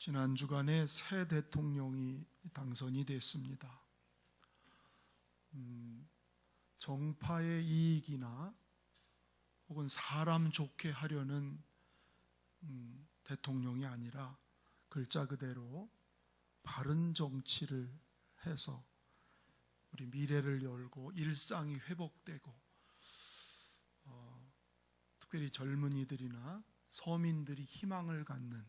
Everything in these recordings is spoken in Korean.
지난 주간에 새 대통령이 당선이 됐습니다. 정파의 이익이나 혹은 사람 좋게 하려는 대통령이 아니라 글자 그대로 바른 정치를 해서 우리 미래를 열고 일상이 회복되고 특별히 젊은이들이나 서민들이 희망을 갖는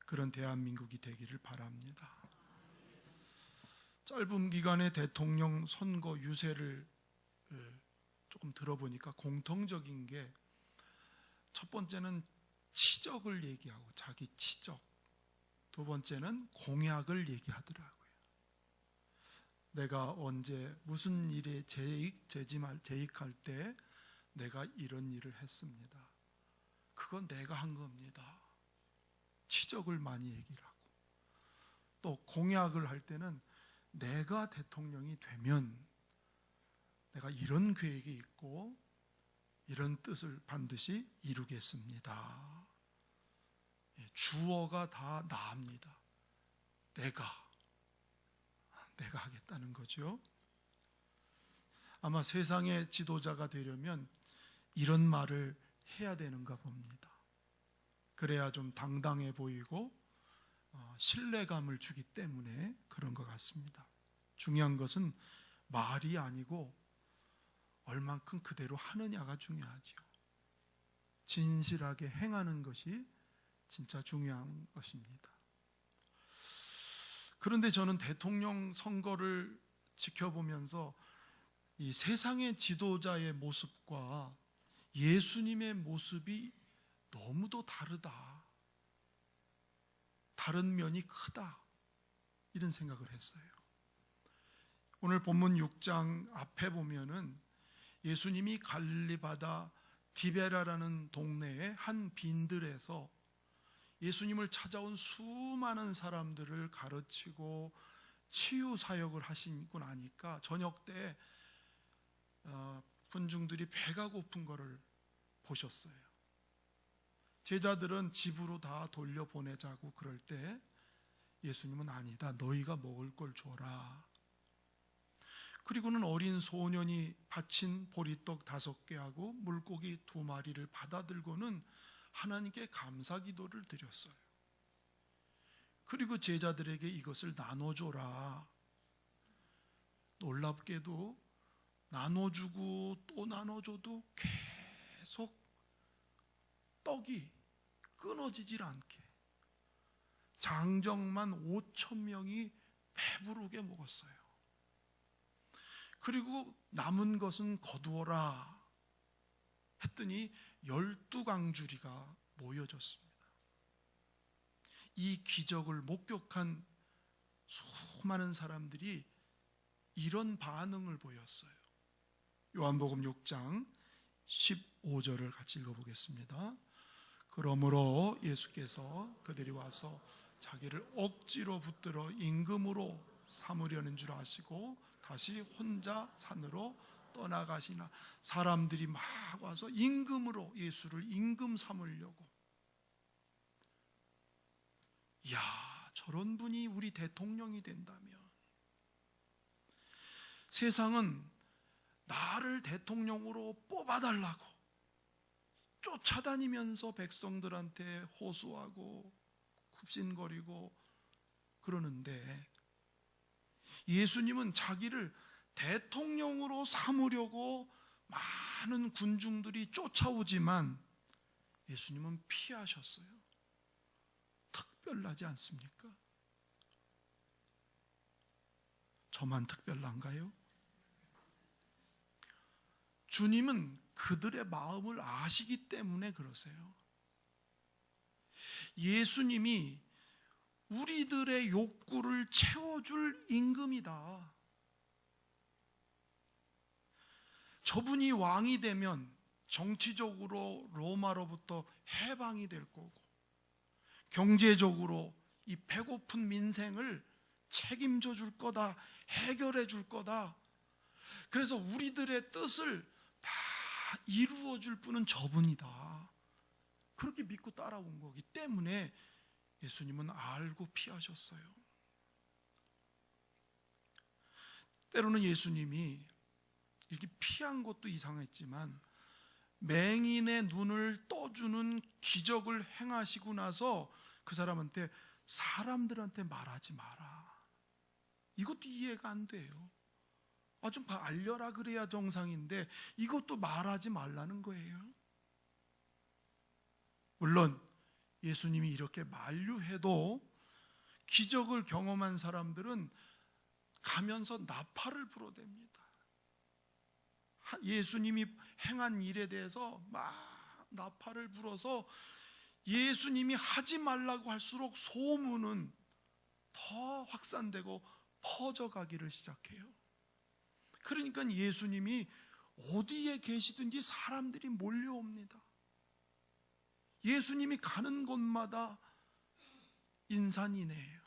그런 대한민국이 되기를 바랍니다. 짧은 기간의 대통령 선거 유세를 조금 들어보니까 공통적인 게 첫 번째는 치적을 얘기하고 자기 치적, 두 번째는 공약을 얘기하더라고요. 내가 언제 무슨 일에 재직할 때 내가 이런 일을 했습니다. 그건 내가 한 겁니다. 치적을 많이 얘기를 하고, 또 공약을 할 때는 내가 대통령이 되면 내가 이런 계획이 있고 이런 뜻을 반드시 이루겠습니다. 주어가 다 나입니다. 내가 하겠다는 거죠. 아마 세상의 지도자가 되려면 이런 말을 해야 되는가 봅니다. 그래야 좀 당당해 보이고 신뢰감을 주기 때문에 그런 것 같습니다. 중요한 것은 말이 아니고 얼만큼 그대로 하느냐가 중요하죠. 진실하게 행하는 것이 진짜 중요한 것입니다. 그런데 저는 대통령 선거를 지켜보면서 이 세상의 지도자의 모습과 예수님의 모습이 너무도 다르다, 다른 면이 크다, 이런 생각을 했어요. 오늘 본문 6장 앞에 보면은 예수님이 갈릴리 바다 디베라라는 동네의 한 빈들에서 예수님을 찾아온 수많은 사람들을 가르치고 치유 사역을 하시고 나니까 저녁 때 군중들이 배가 고픈 것을 보셨어요. 제자들은 집으로 다 돌려보내자고 그럴 때 예수님은 아니다, 너희가 먹을 걸 줘라. 그리고는 어린 소년이 바친 보리떡 5개하고 물고기 2마리를 받아들고는 하나님께 감사 기도를 드렸어요. 그리고 제자들에게 이것을 나눠줘라. 놀랍게도 나눠주고 또 나눠줘도 계속 떡이 끊어지질 않게 장정만 5,000명이 배부르게 먹었어요. 그리고 남은 것은 거두어라 했더니 12강주리가 모여졌습니다. 이 기적을 목격한 수많은 사람들이 이런 반응을 보였어요. 요한복음 6장 15절을 같이 읽어보겠습니다. 그러므로 예수께서 그들이 와서 자기를 억지로 붙들어 임금으로 삼으려는 줄 아시고 다시 혼자 산으로 떠나가시나. 사람들이 막 와서 임금으로, 예수를 임금 삼으려고. 이야, 저런 분이 우리 대통령이 된다면. 세상은 나를 대통령으로 뽑아달라고 쫓아다니면서 백성들한테 호소하고 굽신거리고 그러는데, 예수님은 자기를 대통령으로 삼으려고 많은 군중들이 쫓아오지만 예수님은 피하셨어요. 특별하지 않습니까? 저만 특별한가요? 주님은 그들의 마음을 아시기 때문에 그러세요. 예수님이 우리들의 욕구를 채워줄 임금이다. 저분이 왕이 되면 정치적으로 로마로부터 해방이 될 거고, 경제적으로 이 배고픈 민생을 책임져 줄 거다, 해결해 줄 거다. 그래서 우리들의 뜻을 다 이루어 줄 분은 저분이다. 그렇게 믿고 따라온 거기 때문에 예수님은 알고 피하셨어요. 때로는 예수님이 이렇게 피한 것도 이상했지만 맹인의 눈을 떠주는 기적을 행하시고 나서 그 사람한테 사람들한테 말하지 마라. 이것도 이해가 안 돼요. 좀 알려라 그래야 정상인데 이것도 말하지 말라는 거예요. 물론 예수님이 이렇게 만류해도 기적을 경험한 사람들은 가면서 나팔을 불어댑니다. 예수님이 행한 일에 대해서 막 나팔을 불어서 예수님이 하지 말라고 할수록 소문은 더 확산되고 퍼져가기를 시작해요. 그러니까 예수님이 어디에 계시든지 사람들이 몰려옵니다. 예수님이 가는 곳마다 인산인해예요.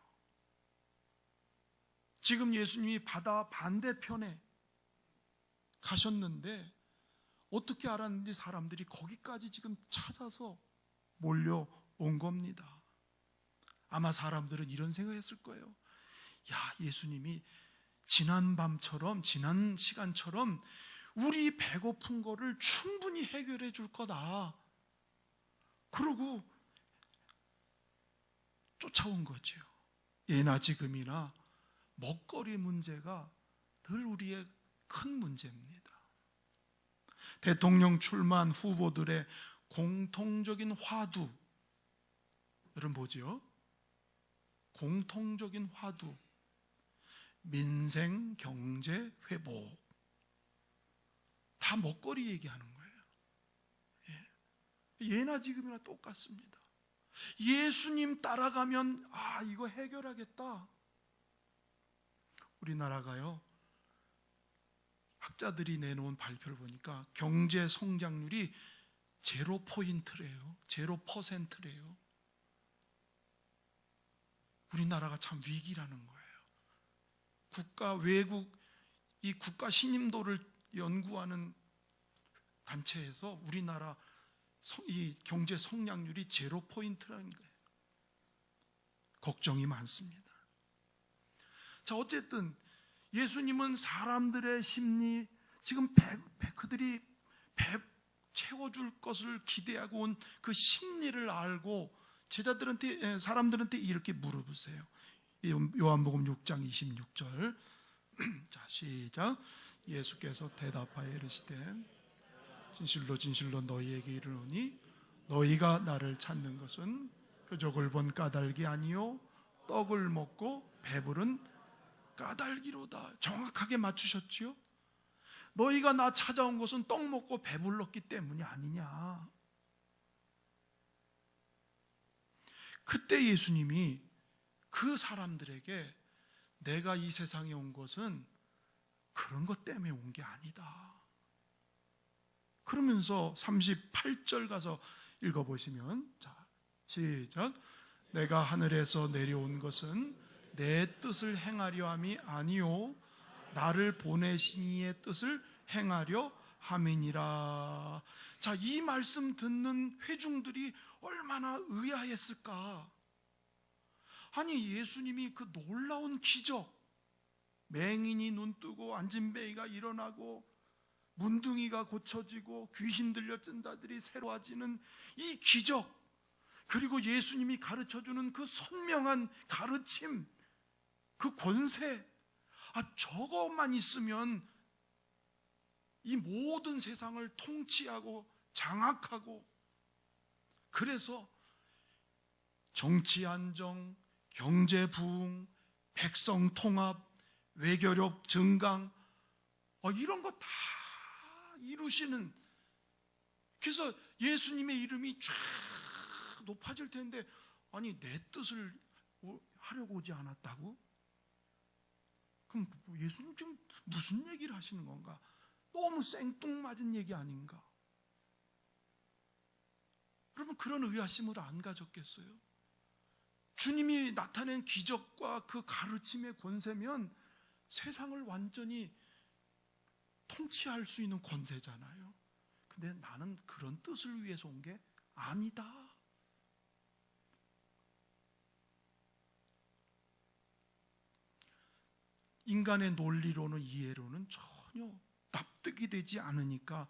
지금 예수님이 바다 반대편에 가셨는데 어떻게 알았는지 사람들이 거기까지 지금 찾아서 몰려온 겁니다. 아마 사람들은 이런 생각했을 거예요. 야, 예수님이 지난 밤처럼, 지난 시간처럼 우리 배고픈 거를 충분히 해결해 줄 거다. 그러고 쫓아온 거죠. 예나 지금이나 먹거리 문제가 늘 우리의 큰 문제입니다. 대통령 출마한 후보들의 공통적인 화두, 여러분 뭐죠? 공통적인 화두, 민생, 경제, 회복. 다 먹거리 얘기하는 거예요. 예나 지금이나 똑같습니다. 예수님 따라가면 이거 해결하겠다. 우리나라가요, 학자들이 내놓은 발표를 보니까 경제 성장률이 0%래요. 0%래요. 우리나라가 참 위기라는 거예요. 외국 이 국가 신임도를 연구하는 단체에서 우리나라 이 경제 성장률이 0%라는 거예요. 걱정이 많습니다. 자, 어쨌든 예수님은 사람들의 심리, 지금 그들이 배 채워줄 것을 기대하고 온 그 심리를 알고 사람들한테 이렇게 물어보세요. 요한복음 6장 26절. 자, 시작. 예수께서 대답하여 이르시되 진실로 진실로 너희에게 이르노니 너희가 나를 찾는 것은 표적을 본 까닭이 아니요 떡을 먹고 배부른 까닭이로다. 정확하게 맞추셨지요? 너희가 나 찾아온 것은 떡 먹고 배불렀기 때문이 아니냐. 그때 예수님이 그 사람들에게 내가 이 세상에 온 것은 그런 것 때문에 온 게 아니다. 그러면서 38절 가서 읽어보시면, 자, 시작. 내가 하늘에서 내려온 것은 내 뜻을 행하려 함이 아니요 나를 보내신 이의 뜻을 행하려 함이니라. 자, 이 말씀 듣는 회중들이 얼마나 의아했을까. 아니, 예수님이 그 놀라운 기적, 맹인이 눈 뜨고 안진뱅이가 일어나고 문둥이가 고쳐지고 귀신 들려 찐다들이 새로워지는 이 기적, 그리고 예수님이 가르쳐주는 그 선명한 가르침, 그 권세, 저것만 있으면 이 모든 세상을 통치하고 장악하고, 그래서 정치 안정, 경제 부흥, 백성 통합, 외교력 증강, 이런 거 다 이루시는, 그래서 예수님의 이름이 쫙 높아질 텐데, 아니 내 뜻을 하려고 오지 않았다고? 그럼 예수님 지금 무슨 얘기를 하시는 건가? 너무 생뚱맞은 얘기 아닌가? 여러분, 그런 의아심을 안 가졌겠어요? 주님이 나타낸 기적과 그 가르침의 권세면 세상을 완전히 통치할 수 있는 권세잖아요. 근데 나는 그런 뜻을 위해서 온 게 아니다. 인간의 논리로는 이해로는 전혀 납득이 되지 않으니까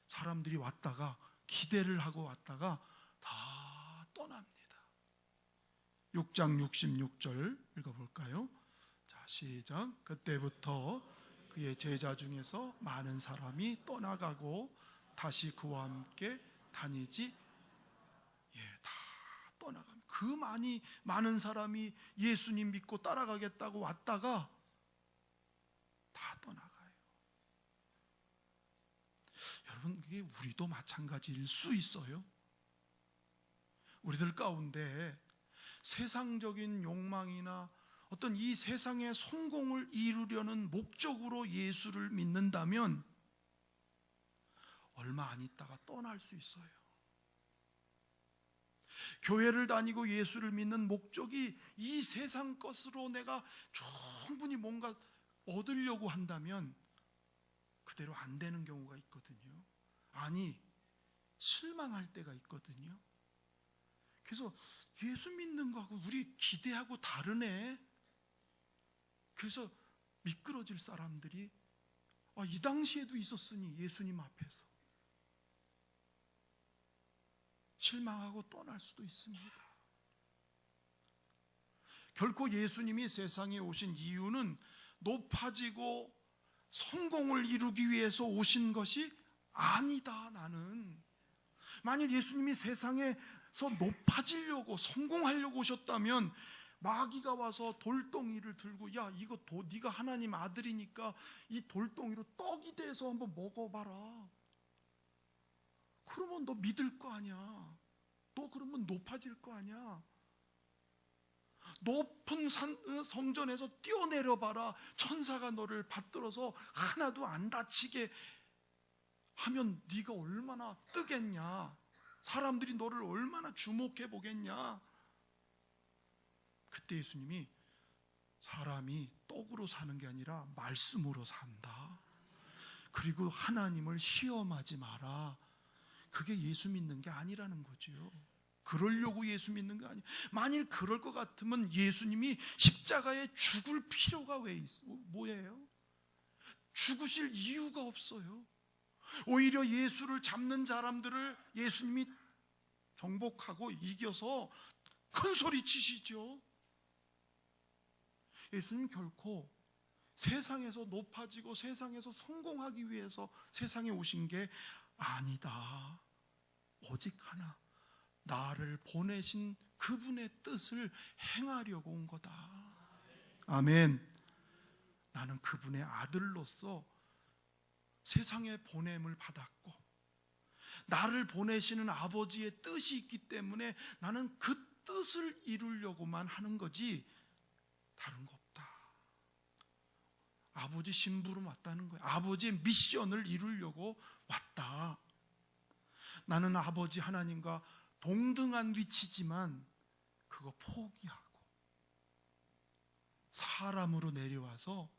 사람들이 왔다가 기대를 하고 왔다가 다 떠납니다. 6장 66절 읽어볼까요? 자, 시작. 그때부터 그의 제자 중에서 많은 사람이 떠나가고 다시 그와 함께 다니지, 다 떠나갑니다. 그 많은 사람이 예수님 믿고 따라가겠다고 왔다가 다 떠나가요. 여러분, 이게 우리도 마찬가지일 수 있어요. 우리들 가운데 세상적인 욕망이나 어떤 이 세상의 성공을 이루려는 목적으로 예수를 믿는다면 얼마 안 있다가 떠날 수 있어요. 교회를 다니고 예수를 믿는 목적이 이 세상 것으로 내가 충분히 뭔가 얻으려고 한다면 그대로 안 되는 경우가 있거든요. 아니, 실망할 때가 있거든요. 그래서 예수 믿는 거하고 우리 기대하고 다르네. 그래서 미끄러질 사람들이 이 당시에도 있었으니 예수님 앞에서 실망하고 떠날 수도 있습니다. 결코 예수님이 세상에 오신 이유는 높아지고 성공을 이루기 위해서 오신 것이 아니다. 나는 만일 예수님이 세상에서 높아지려고 성공하려고 오셨다면 마귀가 와서 돌덩이를 들고, 야, 이거 네가 하나님 아들이니까 이 돌덩이로 떡이 돼서 한번 먹어봐라. 그러면 너 믿을 거 아니야. 너 그러면 높아질 거 아니야. 높은 성전에서 뛰어내려봐라. 천사가 너를 받들어서 하나도 안 다치게 하면 네가 얼마나 뜨겠냐. 사람들이 너를 얼마나 주목해 보겠냐. 그때 예수님이 사람이 떡으로 사는 게 아니라 말씀으로 산다. 그리고 하나님을 시험하지 마라. 그게 예수 믿는 게 아니라는 거죠. 그러려고 예수 믿는 게 아니에요. 만일 그럴 것 같으면 예수님이 십자가에 죽을 필요가 뭐예요? 죽으실 이유가 없어요. 오히려 예수를 잡는 사람들을 예수님이 정복하고 이겨서 큰 소리 치시죠. 예수님 결코 세상에서 높아지고 세상에서 성공하기 위해서 세상에 오신 게 아니다. 오직 하나, 나를 보내신 그분의 뜻을 행하려고 온 거다. 아멘. 나는 그분의 아들로서 세상에 보냄을 받았고 나를 보내시는 아버지의 뜻이 있기 때문에 나는 그 뜻을 이루려고만 하는 거지 다른 거 없다. 아버지 심부름 왔다는 거예요. 아버지의 미션을 이루려고 왔다. 나는 아버지 하나님과 동등한 위치지만 그거 포기하고 사람으로 내려와서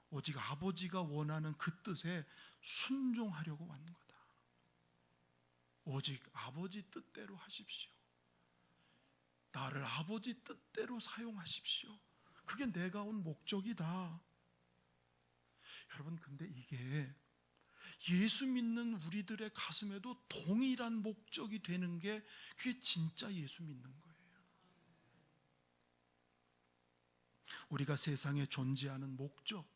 오직 아버지가 원하는 그 뜻에 순종하려고 왔는 거다. 오직 아버지 뜻대로 하십시오. 나를 아버지 뜻대로 사용하십시오. 그게 내가 온 목적이다. 여러분, 근데 이게 예수 믿는 우리들의 가슴에도 동일한 목적이 되는 게 그게 진짜 예수 믿는 거예요. 우리가 세상에 존재하는 목적,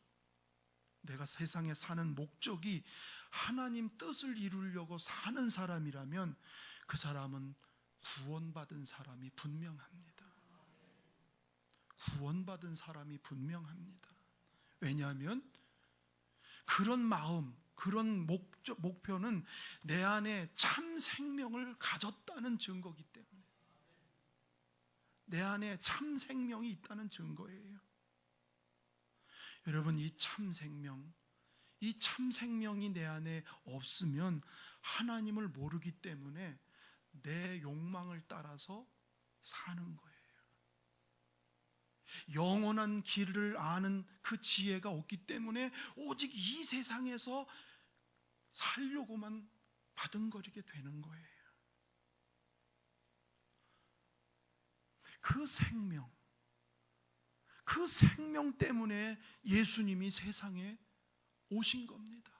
내가 세상에 사는 목적이 하나님 뜻을 이루려고 사는 사람이라면 그 사람은 구원받은 사람이 분명합니다. 구원받은 사람이 분명합니다. 왜냐하면 그런 마음, 그런 목표는 내 안에 참 생명을 가졌다는 증거이기 때문에, 내 안에 참 생명이 있다는 증거예요. 여러분, 이 참 생명이 내 안에 없으면 하나님을 모르기 때문에 내 욕망을 따라서 사는 거예요. 영원한 길을 아는 그 지혜가 없기 때문에 오직 이 세상에서 살려고만 바둥거리게 되는 거예요. 그 생명, 그 생명 때문에 예수님이 세상에 오신 겁니다.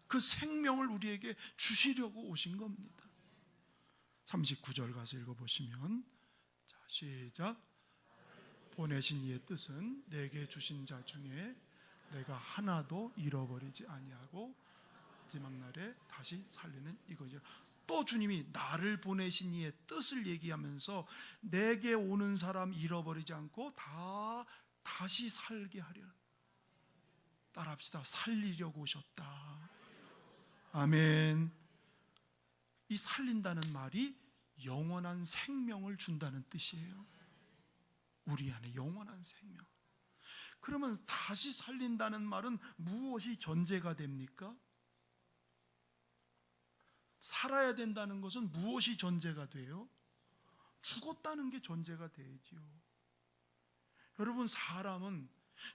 그 생명을 우리에게 주시려고 오신 겁니다. 39절 가서 읽어보시면, 자, 시작. 보내신 이의 뜻은 내게 주신 자 중에 내가 하나도 잃어버리지 아니하고 마지막 날에 다시 살리는 이거죠. 또 주님이 나를 보내신 이의 뜻을 얘기하면서 내게 오는 사람 잃어버리지 않고 다시 살게 하려. 따라합시다. 살리려고 오셨다. 아멘. 이 살린다는 말이 영원한 생명을 준다는 뜻이에요. 우리 안에 영원한 생명. 그러면 다시 살린다는 말은 무엇이 전제가 됩니까? 살아야 된다는 것은 무엇이 전제가 돼요? 죽었다는 게 전제가 되지요. 여러분, 사람은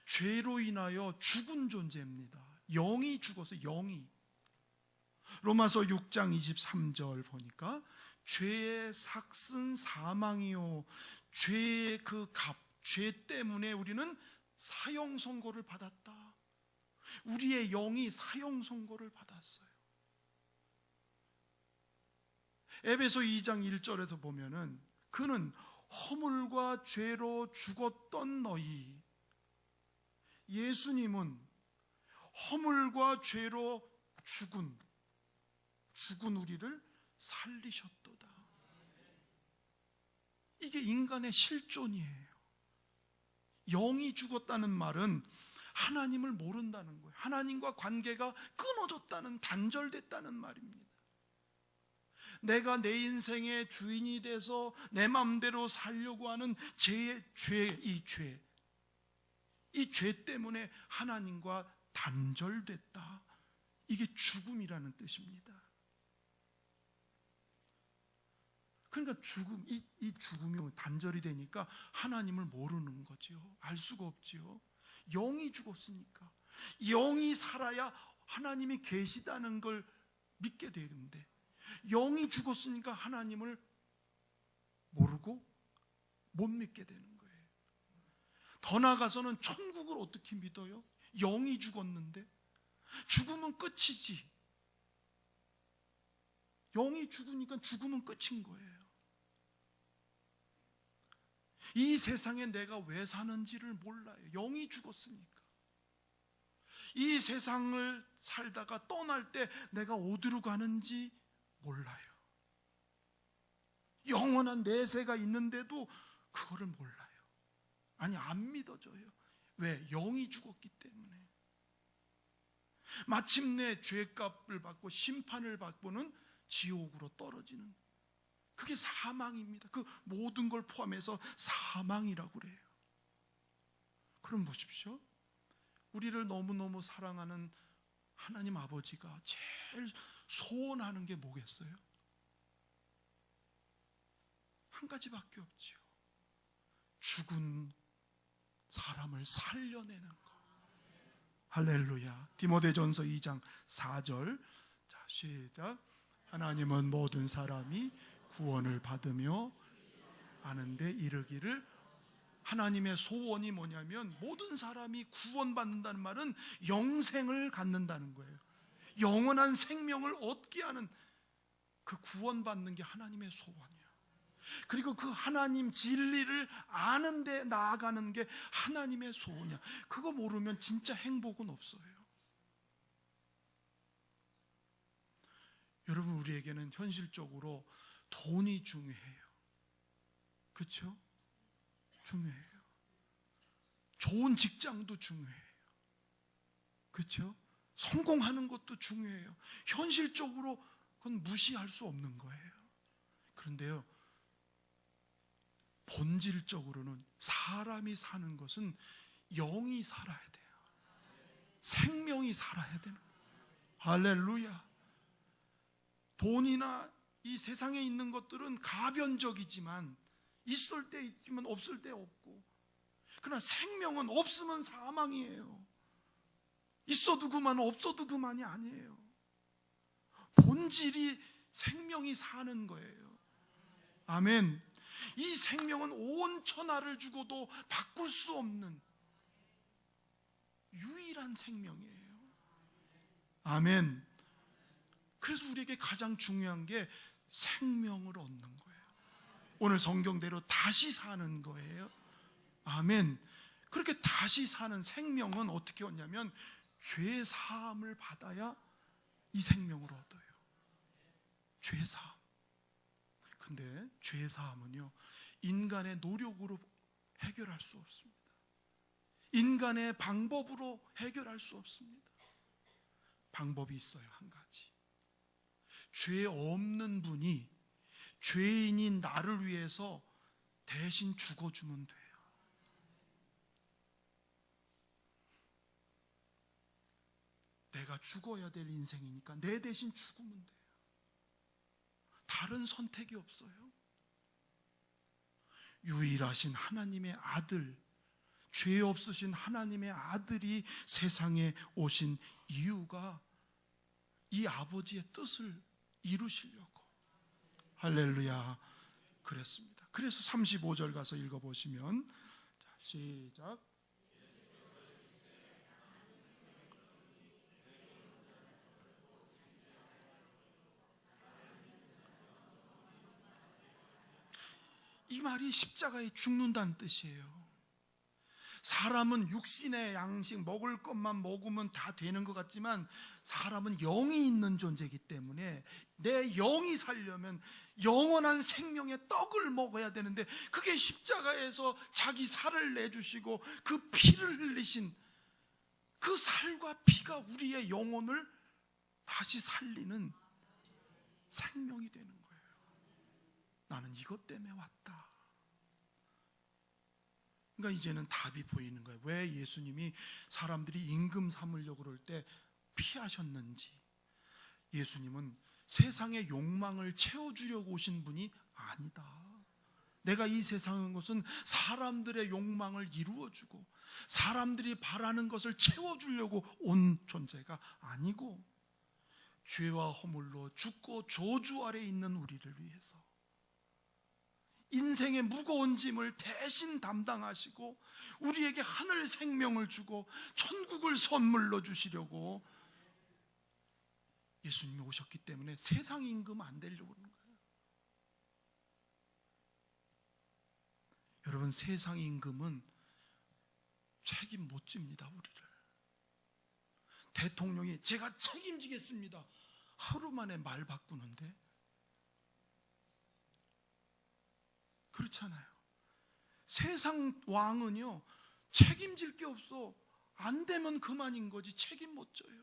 죄로 인하여 죽은 존재입니다. 영이 죽어서, 영이. 로마서 6장 23절 보니까 죄의 삭은 사망이요, 죄의 그 값, 죄 때문에 우리는 사형 선고를 받았다. 우리의 영이 사형 선고를 받았어요. 에베소 2장 1절에서 보면은 그는 허물과 죄로 죽었던 너희, 예수님은 허물과 죄로 죽은 우리를 살리셨도다. 이게 인간의 실존이에요. 영이 죽었다는 말은 하나님을 모른다는 거예요. 하나님과 관계가 끊어졌다는, 단절됐다는 말입니다. 내가 내 인생의 주인이 돼서 내 마음대로 살려고 하는 이 죄 때문에 하나님과 단절됐다. 이게 죽음이라는 뜻입니다. 그러니까 이 죽음이 단절이 되니까 하나님을 모르는 거죠. 알 수가 없지요. 영이 죽었으니까. 영이 살아야 하나님이 계시다는 걸 믿게 되는데, 영이 죽었으니까 하나님을 모르고 못 믿게 되는 거예요. 더 나아가서는 천국을 어떻게 믿어요? 영이 죽었는데. 죽으면 끝이지. 영이 죽으니까 죽으면 끝인 거예요. 이 세상에 내가 왜 사는지를 몰라요. 영이 죽었으니까. 이 세상을 살다가 떠날 때 내가 어디로 가는지 몰라요. 영원한 내세가 있는데도 그거를 몰라요. 아니, 안 믿어져요. 왜? 영이 죽었기 때문에. 마침내 죄값을 받고 심판을 받고는 지옥으로 떨어지는, 그게 사망입니다. 그 모든 걸 포함해서 사망이라고 그래요. 그럼 보십시오. 우리를 너무너무 사랑하는 하나님 아버지가 제일 소원하는 게 뭐겠어요? 한 가지밖에 없지요. 죽은 사람을 살려내는 것. 할렐루야. 디모데전서 2장 4절. 자, 시작. 하나님은 모든 사람이 구원을 받으며 아는데 이르기를. 하나님의 소원이 뭐냐면 모든 사람이 구원받는다는 말은 영생을 갖는다는 거예요. 영원한 생명을 얻게 하는, 그 구원받는 게 하나님의 소원이야. 그리고 그 하나님 진리를 아는데 나아가는 게 하나님의 소원이야. 그거 모르면 진짜 행복은 없어요. 여러분, 우리에게는 현실적으로 돈이 중요해요. 그렇죠? 중요해요. 좋은 직장도 중요해요. 그렇죠? 성공하는 것도 중요해요. 현실적으로 그건 무시할 수 없는 거예요. 그런데요, 본질적으로는 사람이 사는 것은 영이 살아야 돼요. 생명이 살아야 되는 거예요. 할렐루야. 돈이나 이 세상에 있는 것들은 가변적이지만, 있을 때 있지만 없을 때 없고, 그러나 생명은 없으면 사망이에요. 있어도 그만, 없어도 그만이 아니에요. 본질이 생명이 사는 거예요. 아멘. 이 생명은 온 천하를 주고도 바꿀 수 없는 유일한 생명이에요. 아멘. 그래서 우리에게 가장 중요한 게 생명을 얻는 거예요. 오늘 성경대로 다시 사는 거예요. 아멘. 그렇게 다시 사는 생명은 어떻게 얻냐면 죄 사함을 받아야 이 생명을 얻어요. 죄 사함. 근데 죄 사함은요, 인간의 노력으로 해결할 수 없습니다. 인간의 방법으로 해결할 수 없습니다. 방법이 있어요. 한 가지. 죄 없는 분이 죄인인 나를 위해서 대신 죽어주면 돼요. 내가 죽어야 될 인생이니까 내 대신 죽으면 돼요. 다른 선택이 없어요. 유일하신 하나님의 아들, 죄 없으신 하나님의 아들이 세상에 오신 이유가 이 아버지의 뜻을 이루시려고. 할렐루야. 그랬습니다. 그래서 35절 가서 읽어보시면, 자, 시작. 이 말이 십자가에 죽는다는 뜻이에요. 사람은 육신의 양식 먹을 것만 먹으면 다 되는 것 같지만 사람은 영이 있는 존재이기 때문에 내 영이 살려면 영원한 생명의 떡을 먹어야 되는데, 그게 십자가에서 자기 살을 내주시고 그 피를 흘리신 그 살과 피가 우리의 영혼을 다시 살리는 생명이 되는 거예요. 나는 이것 때문에 왔다. 그러니까 이제는 답이 보이는 거예요. 왜 예수님이 사람들이 임금 삼으려고 그럴 때 피하셨는지. 예수님은 세상의 욕망을 채워주려고 오신 분이 아니다. 내가 이 세상에 온 것은 사람들의 욕망을 이루어주고 사람들이 바라는 것을 채워주려고 온 존재가 아니고, 죄와 허물로 죽고 저주 아래 있는 우리를 위해서 인생의 무거운 짐을 대신 담당하시고 우리에게 하늘 생명을 주고 천국을 선물로 주시려고 예수님이 오셨기 때문에 세상 임금 안 되려고 그러는 거예요. 여러분, 세상 임금은 책임 못 집니다. 우리를. 대통령이 제가 책임지겠습니다 하루 만에 말 바꾸는데, 그렇잖아요. 세상 왕은요, 책임질 게 없어. 안 되면 그만인 거지 책임 못 져요.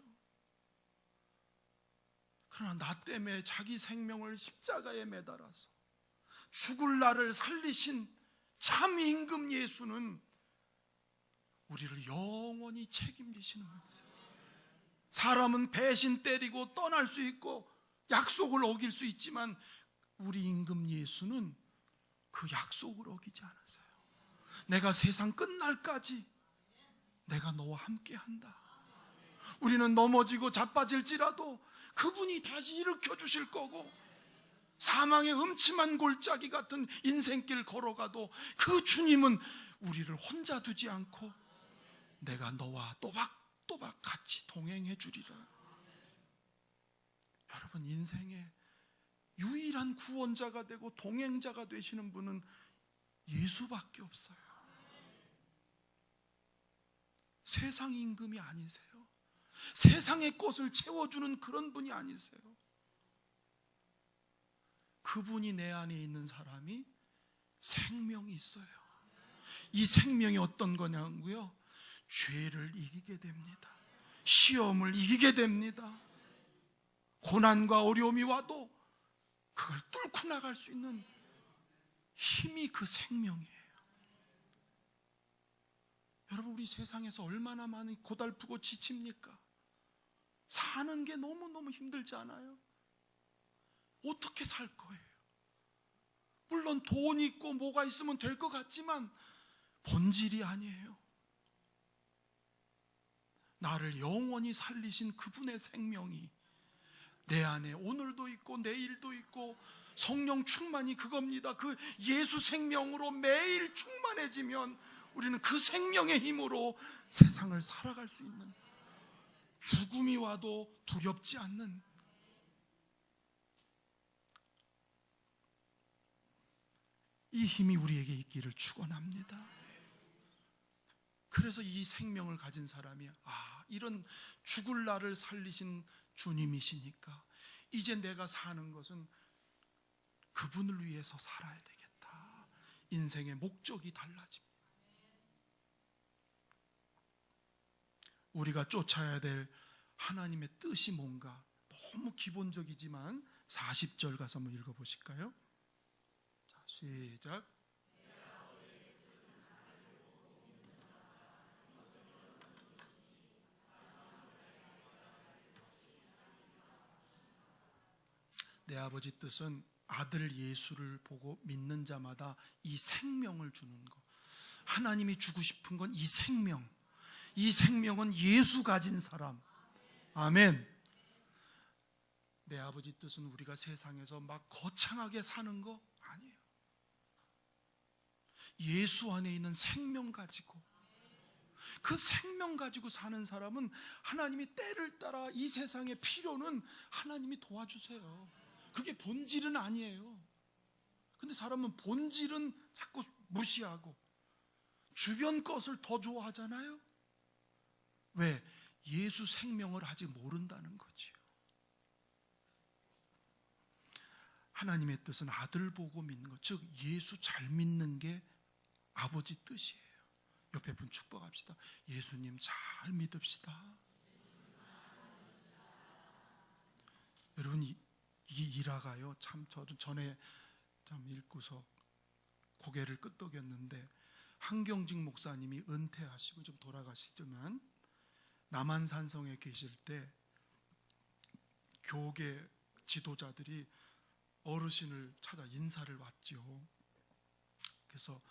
그러나 나 때문에 자기 생명을 십자가에 매달아서 죽을 나를 살리신 참 임금 예수는 우리를 영원히 책임지시는 거예요. 사람은 배신 때리고 떠날 수 있고 약속을 어길 수 있지만 우리 임금 예수는 그 약속을 어기지 않으세요. 내가 세상 끝날까지 내가 너와 함께 한다. 우리는 넘어지고 자빠질지라도 그분이 다시 일으켜 주실 거고, 사망의 음침한 골짜기 같은 인생길 걸어가도 그 주님은 우리를 혼자 두지 않고 내가 너와 또박또박 같이 동행해 주리라. 여러분, 인생에 유일한 구원자가 되고 동행자가 되시는 분은 예수밖에 없어요. 세상 임금이 아니세요. 세상의 것을 채워주는 그런 분이 아니세요. 그분이 내 안에 있는 사람이 생명이 있어요. 이 생명이 어떤 거냐고요? 죄를 이기게 됩니다. 시험을 이기게 됩니다. 고난과 어려움이 와도 그걸 뚫고 나갈 수 있는 힘이 그 생명이에요. 여러분, 우리 세상에서 얼마나 많이 고달프고 지칩니까? 사는 게 너무너무 힘들지 않아요? 어떻게 살 거예요? 물론 돈 있고 뭐가 있으면 될 것 같지만 본질이 아니에요. 나를 영원히 살리신 그분의 생명이 내 안에 오늘도 있고 내일도 있고 성령 충만이 그겁니다. 그 예수 생명으로 매일 충만해지면 우리는 그 생명의 힘으로 세상을 살아갈 수 있는, 죽음이 와도 두렵지 않는, 이 힘이 우리에게 있기를 축원합니다. 그래서 이 생명을 가진 사람이 이런 죽을 나를 살리신 주님이시니까 이제 내가 사는 것은 그분을 위해서 살아야 되겠다. 인생의 목적이 달라집니다. 우리가 쫓아야 될 하나님의 뜻이 뭔가 너무 기본적이지만 40절 가서 한번 읽어보실까요? 자, 시작. 내 아버지 뜻은 아들 예수를 보고 믿는 자마다 이 생명을 주는 것. 하나님이 주고 싶은 건 이 생명. 이 생명은 예수 가진 사람. 아멘. 내 아버지 뜻은 우리가 세상에서 막 거창하게 사는 거 아니에요. 예수 안에 있는 생명 가지고, 그 생명 가지고 사는 사람은 하나님이 때를 따라 이 세상의 필요는 하나님이 도와주세요. 그게 본질은 아니에요. 근데 사람은 본질은 자꾸 무시하고 주변 것을 더 좋아하잖아요. 왜? 예수 생명을 아직 모른다는 거지요. 하나님의 뜻은 아들 보고 믿는 것, 즉 예수 잘 믿는 게 아버지 뜻이에요. 옆에 분 축복합시다. 예수님 잘 믿읍시다. 여러분, 이 일화가요, 참 저도 전에 참 읽고서 고개를 끄덕였는데, 한경직 목사님이 은퇴하시고 좀 돌아가시지만 남한산성에 계실 때 교계 지도자들이 어르신을 찾아 인사를 왔죠. 그래서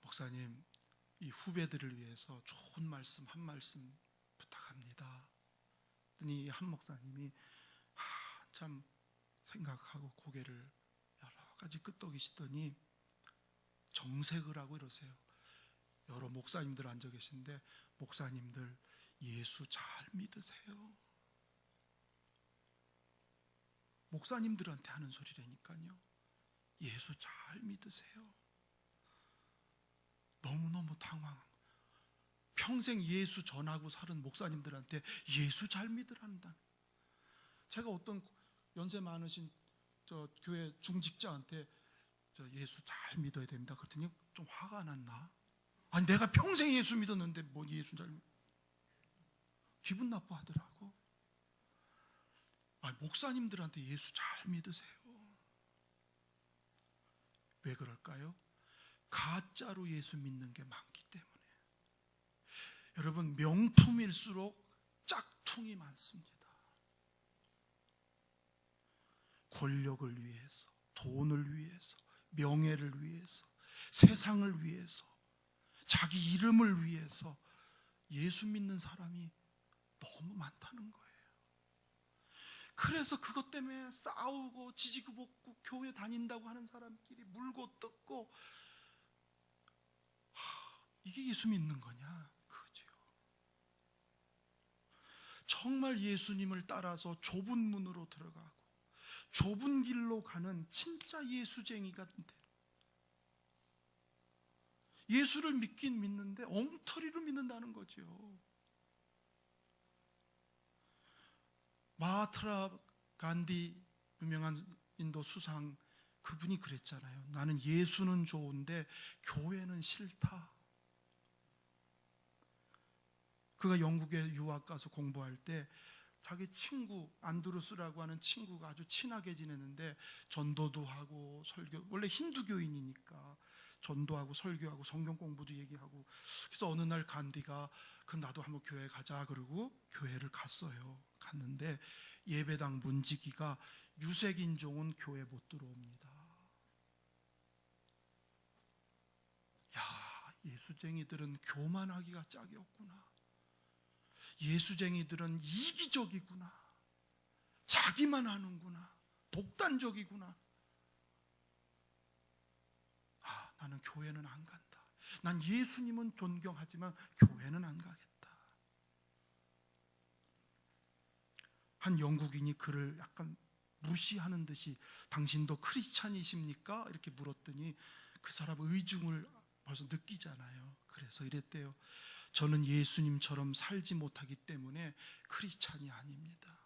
목사님, 이 후배들을 위해서 좋은 말씀 한 말씀 부탁합니다. 그랬더니 한 목사님이 참 생각하고 고개를 여러 가지 끄덕이시더니 정색을 하고 이러세요. 여러 목사님들 앉아 계신데, 목사님들 예수 잘 믿으세요. 목사님들한테 하는 소리라니까요. 예수 잘 믿으세요. 너무너무 당황. 평생 예수 전하고 사는 목사님들한테 예수 잘 믿으란다. 제가 어떤 연세 많으신 저 교회 중직자한테 예수 잘 믿어야 됩니다 그랬더니 좀 화가 났나? 아니, 내가 평생 예수 믿었는데 뭐 예수 잘 기분 나빠하더라고. 목사님들한테 예수 잘 믿으세요. 왜 그럴까요? 가짜로 예수 믿는 게 많기 때문에. 여러분, 명품일수록 짝퉁이 많습니다. 권력을 위해서, 돈을 위해서, 명예를 위해서, 세상을 위해서, 자기 이름을 위해서 예수 믿는 사람이 너무 많다는 거예요. 그래서 그것 때문에 싸우고 지지고 볶고 교회 다닌다고 하는 사람끼리 물고 뜯고, 이게 예수 믿는 거냐? 그거죠. 정말 예수님을 따라서 좁은 문으로 들어가고 좁은 길로 가는 진짜 예수쟁이가 된다. 예수를 믿긴 믿는데 엉터리로 믿는다는 거죠. 마하트마 간디, 유명한 인도 수상, 그분이 그랬잖아요. 나는 예수는 좋은데 교회는 싫다. 그가 영국에 유학 가서 공부할 때 자기 친구 안드루스라고 하는 친구가 아주 친하게 지내는데 전도도 하고 설교, 원래 힌두교인이니까 전도하고 설교하고 성경 공부도 얘기하고, 그래서 어느 날 간디가 그럼 나도 한번 교회 가자 그러고 교회를 갔어요. 갔는데 예배당 문지기가 유색인종은 교회 못 들어옵니다. 야, 예수쟁이들은 교만하기가 짝이 없구나. 예수쟁이들은 이기적이구나. 자기만 하는구나. 독단적이구나. 나는 교회는 안 간다. 난 예수님은 존경하지만 교회는 안 가겠다. 한 영국인이 그를 약간 무시하는 듯이 당신도 크리스찬이십니까? 이렇게 물었더니 그 사람 의중을 벌써 느끼잖아요. 그래서 이랬대요. 저는 예수님처럼 살지 못하기 때문에 크리스찬이 아닙니다.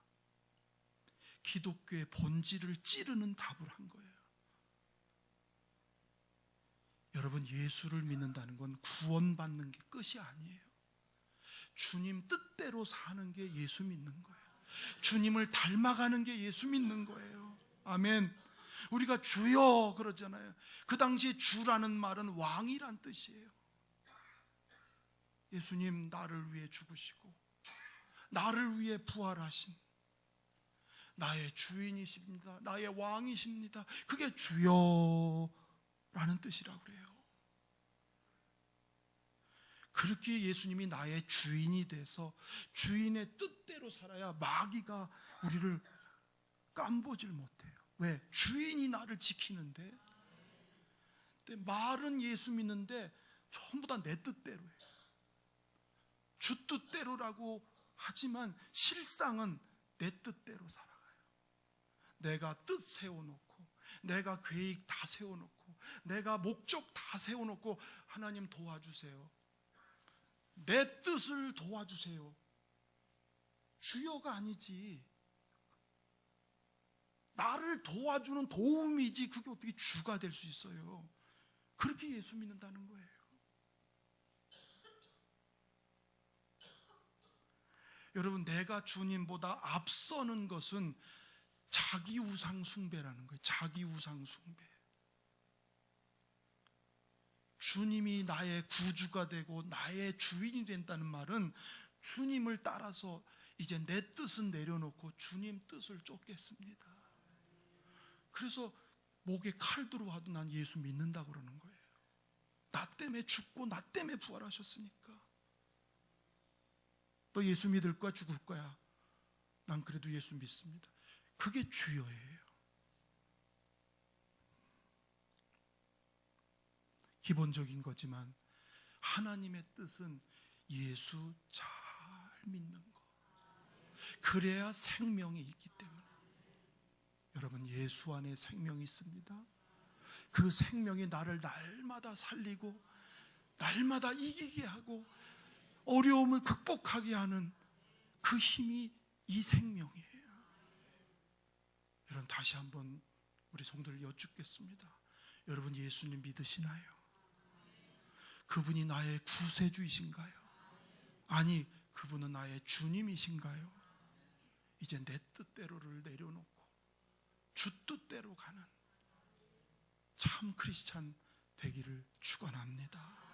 기독교의 본질을 찌르는 답을 한 거예요. 여러분, 예수를 믿는다는 건 구원받는 게 끝이 아니에요. 주님 뜻대로 사는 게 예수 믿는 거예요. 주님을 닮아가는 게 예수 믿는 거예요. 아멘. 우리가 주여 그러잖아요. 그 당시에 주라는 말은 왕이란 뜻이에요. 예수님 나를 위해 죽으시고 나를 위해 부활하신 나의 주인이십니다. 나의 왕이십니다. 그게 주여라는 뜻이라고 그래요. 그렇게 예수님이 나의 주인이 돼서 주인의 뜻대로 살아야 마귀가 우리를 깜보질 못해요. 왜? 주인이 나를 지키는데. 근데 말은 예수 믿는데 전부 다 내 뜻대로 해요. 주 뜻대로라고 하지만 실상은 내 뜻대로 살아가요. 내가 뜻 세워놓고 내가 계획 다 세워놓고 내가 목적 다 세워놓고 하나님 도와주세요. 내 뜻을 도와주세요. 주여가 아니지. 나를 도와주는 도움이지 그게 어떻게 주가 될 수 있어요. 그렇게 예수 믿는다는 거예요. 여러분, 내가 주님보다 앞서는 것은 자기 우상 숭배라는 거예요. 자기 우상 숭배. 주님이 나의 구주가 되고 나의 주인이 된다는 말은 주님을 따라서 이제 내 뜻은 내려놓고 주님 뜻을 쫓겠습니다. 그래서 목에 칼 들어와도 난 예수 믿는다고 그러는 거예요. 나 때문에 죽고 나 때문에 부활하셨으니까. 너 예수 믿을 거야 죽을 거야? 난 그래도 예수 믿습니다. 그게 주여예요. 기본적인 거지만 하나님의 뜻은 예수 잘 믿는 거. 그래야 생명이 있기 때문에. 여러분, 예수 안에 생명이 있습니다. 그 생명이 나를 날마다 살리고 날마다 이기게 하고 어려움을 극복하게 하는 그 힘이 이 생명이에요. 여러분, 다시 한번 우리 성도를 여쭙겠습니다. 여러분, 예수님 믿으시나요? 그분이 나의 구세주이신가요? 아니, 그분은 나의 주님이신가요? 이제 내 뜻대로를 내려놓고 주 뜻대로 가는 참 크리스찬 되기를 축원합니다.